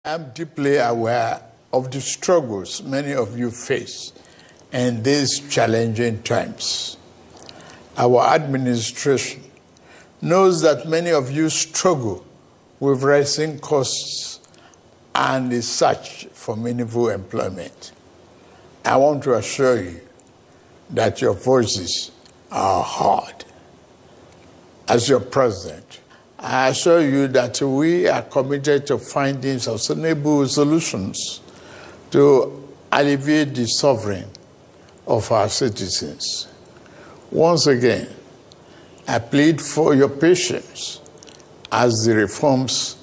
I'm deeply aware of the struggles many of you face in these challenging times. Our administration knows that many of you struggle with rising costs and the search for meaningful employment. I want to assure you that your voices are heard. As your president, I assure you that we are committed to finding sustainable solutions to alleviate the suffering of our citizens. Once again, I plead for your patience as the reforms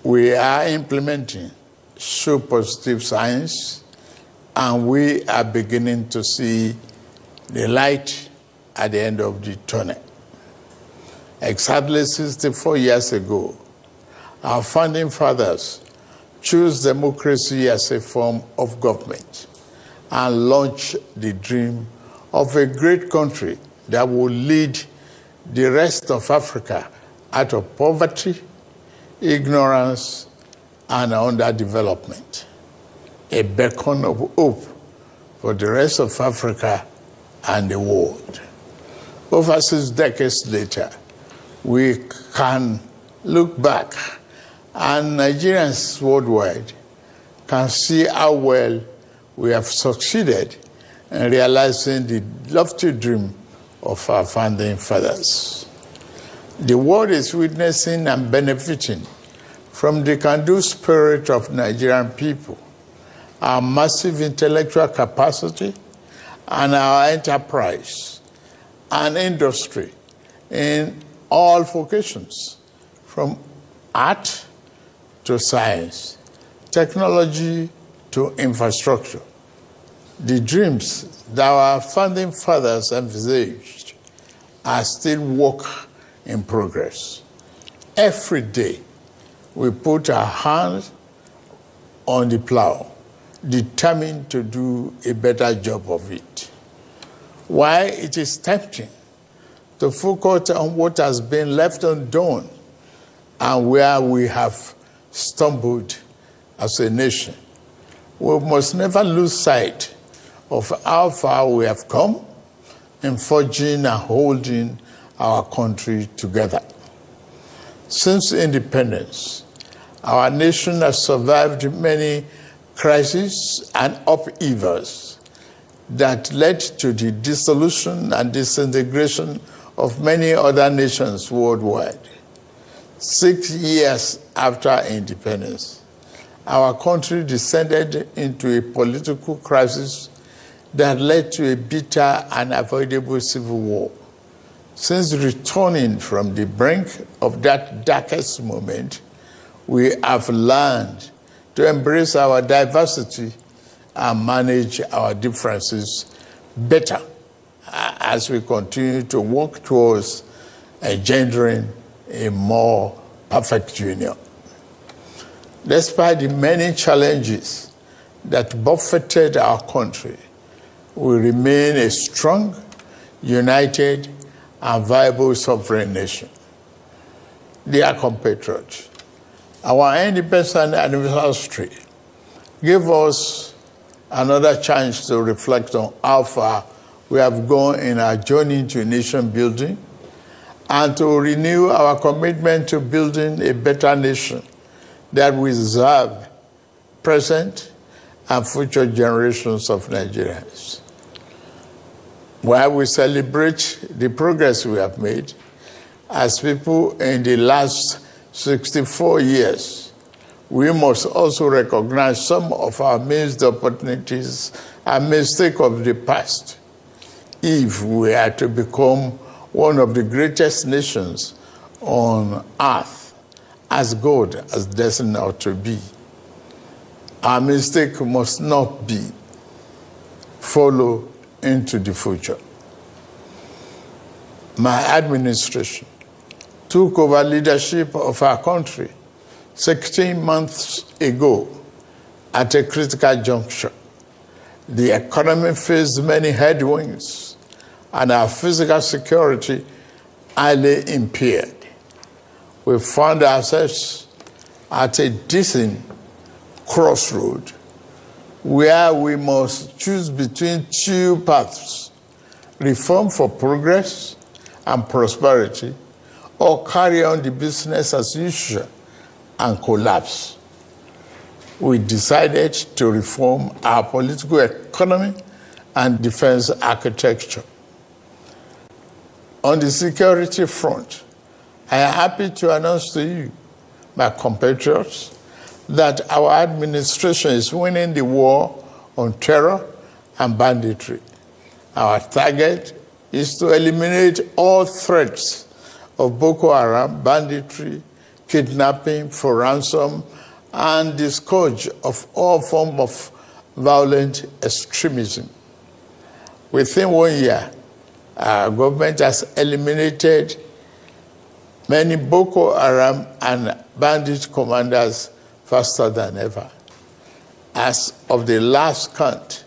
we are implementing show positive signs, and we are beginning to see the light at the end of the tunnel. Exactly 64 years ago, our founding fathers chose democracy as a form of government and launched the dream of a great country that would lead the rest of Africa out of poverty, ignorance, and underdevelopment. A beacon of hope for the rest of Africa and the world. Over 6 decades later, we can look back and Nigerians worldwide can see how well we have succeeded in realizing the lofty dream of our founding fathers. The world is witnessing and benefiting from the can-do spirit of Nigerian people, our massive intellectual capacity, and our enterprise and industry in all vocations, from art to science, technology to infrastructure. The dreams that our founding fathers envisaged are still work in progress. Every day, we put our hands on the plow, determined to do a better job of it. While it is tempting to focus on what has been left undone and where we have stumbled as a nation, we must never lose sight of how far we have come in forging and holding our country together. Since independence, our nation has survived many crises and upheavals that led to the dissolution and disintegration of many other nations worldwide. 6 years after independence, our country descended into a political crisis that led to a bitter and avoidable civil war. Since returning from the brink of that darkest moment, we have learned to embrace our diversity and manage our differences better as we continue to work towards engendering a more perfect union. Despite the many challenges that buffeted our country, we remain a strong, united, and viable sovereign nation. Dear compatriots, our independence anniversary gave us another chance to reflect on how far we have gone in our journey to nation building and to renew our commitment to building a better nation that will serve present and future generations of Nigerians. While we celebrate the progress we have made as people in the last 64 years, we must also recognize some of our missed opportunities and mistakes of the past if we are to become one of the greatest nations on earth, as God has destined us to be. Our mistake must not be follow into the future. My administration took over leadership of our country 16 months ago at a critical juncture. The economy faced many headwinds and our physical security highly impaired. We found ourselves at a decent crossroad where we must choose between two paths: reform for progress and prosperity, or carry on the business as usual and collapse. We decided to reform our political economy and defense architecture. On the security front, I am happy to announce to you, my compatriots, that our administration is winning the war on terror and banditry. Our target is to eliminate all threats of Boko Haram, banditry, kidnapping for ransom, and the scourge of all forms of violent extremism. Within 1 year, our government has eliminated many Boko Haram and bandit commanders faster than ever. As of the last count,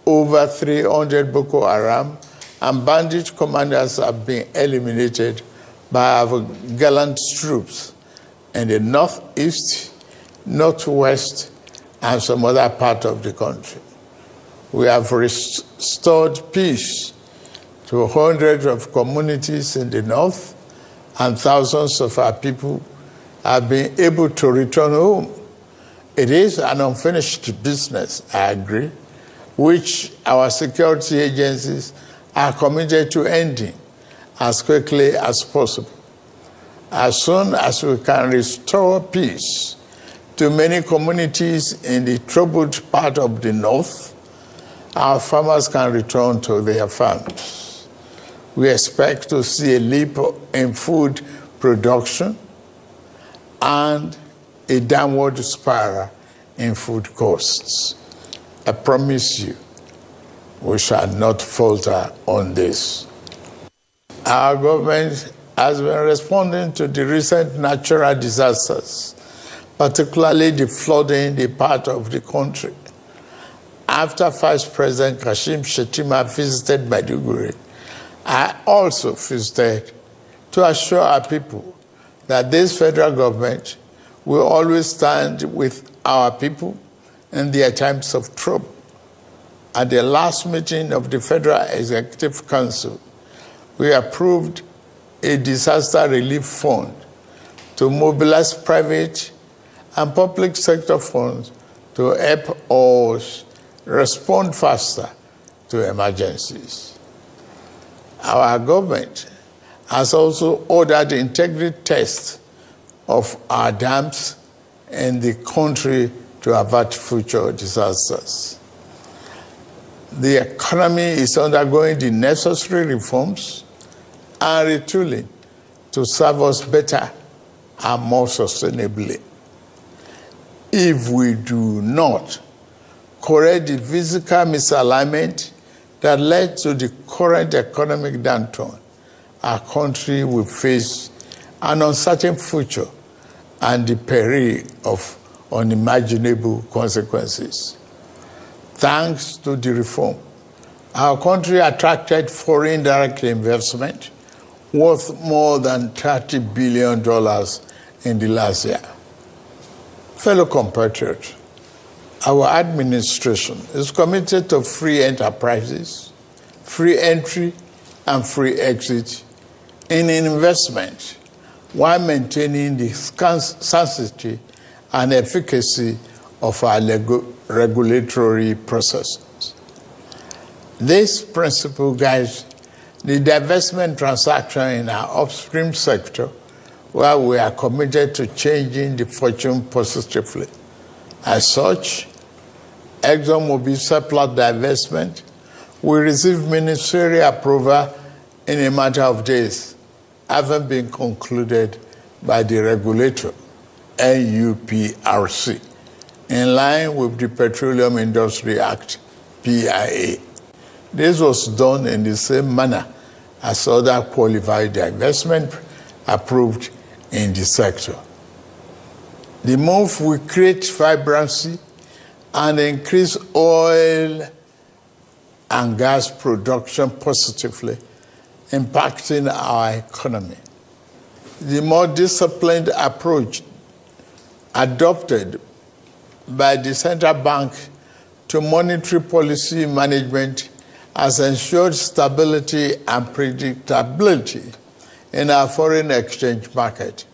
over 300 Boko Haram and bandit commanders have been eliminated by our gallant troops in the northeast, northwest, and some other part of the country. We have restored peace to hundreds of communities in the north, and thousands of our people have been able to return home. It is an unfinished business, I agree, which our security agencies are committed to ending as quickly as possible. As soon as we can restore peace to many communities in the troubled part of the north, our farmers can return to their farms. We expect to see a leap in food production and a downward spiral in food costs. I promise you, we shall not falter on this. Our government has been responding to the recent natural disasters, particularly the flooding in the part of the country. After Vice President Kashim Shettima visited Maiduguri, I also visited to assure our people that this federal government will always stand with our people in their times of trouble. At the last meeting of the Federal Executive Council, we approved a disaster relief fund to mobilize private and public sector funds to help us respond faster to emergencies. Our government has also ordered integrity tests of our dams in the country to avert future disasters. The economy is undergoing the necessary reforms and retooling to serve us better and more sustainably. If we do not correct the physical misalignment that led to the current economic downturn, our country will face an uncertain future and the peril of unimaginable consequences. Thanks to the reform, our country attracted foreign direct investment worth more than $30 billion in the last year. Fellow compatriots, our administration is committed to free enterprises, free entry, and free exit in investment while maintaining the sanctity and efficacy of our regulatory processes. This principle guides the divestment transaction in our upstream sector, where we are committed to changing the fortune positively. As such, ExxonMobil surplus divestment will receive ministerial approval in a matter of days, having been concluded by the regulator, NUPRC, in line with the Petroleum Industry Act, PIA. This was done in the same manner as other qualified divestment approved in the sector. The move will create vibrancy and increase oil and gas production positively, impacting our economy. The more disciplined approach adopted by the central bank to monetary policy management has ensured stability and predictability in our foreign exchange market.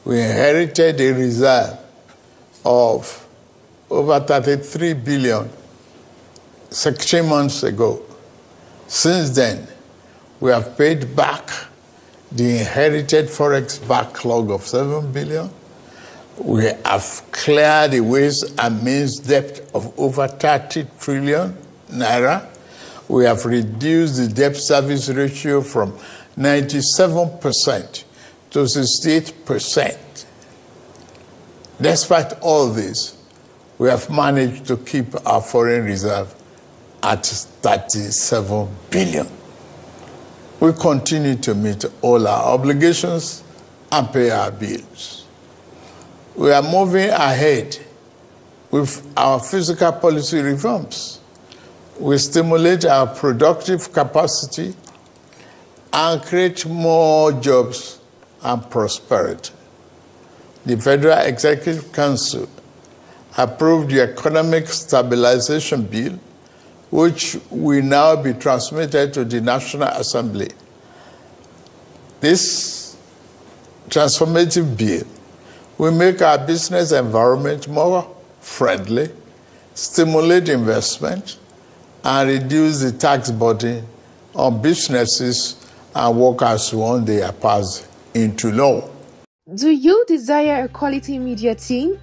We inherited a reserve of over 33 billion 16 months ago. Since then, we have paid back the inherited forex backlog of 7 billion. We have cleared the ways and means debt of over 30 trillion naira. We have reduced the debt service ratio from 97% to 68%. Despite all this, we have managed to keep our foreign reserve at 37 billion. We continue to meet all our obligations and pay our bills. We are moving ahead with our fiscal policy reforms. We stimulate our productive capacity and create more jobs and prosperity. The Federal Executive Council approved the Economic Stabilization Bill, which will now be transmitted to the National Assembly. This transformative bill will make our business environment more friendly, stimulate investment, and reduce the tax burden on businesses and workers once they are passed into law. Do you desire a quality media team?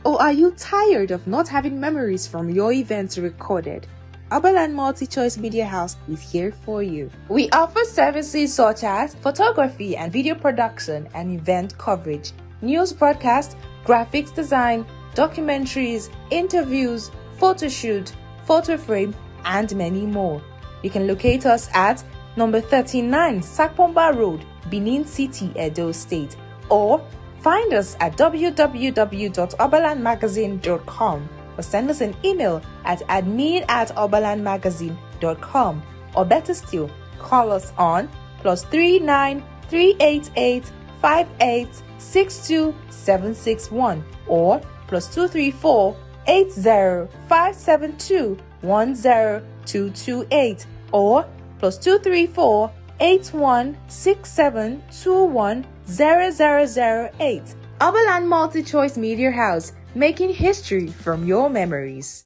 Or are you tired of not having memories from your events recorded? Oberland Multi-Choice Media House is here for you. We offer services such as photography and video production and event coverage, news broadcast, graphics design, documentaries, interviews, photo shoot, photo frame, and many more. You can locate us at number 39 Sakpomba Road, Benin City, Edo State, or find us at www.oberlandmagazine.com or send us an email at admin@oberlandmagazine.com, or better still, call us on +39 388 58 62 761 or +234 80 572 10228 or +234 8167 21 0008. Oberland Multi-Choice Media House, making history from your memories.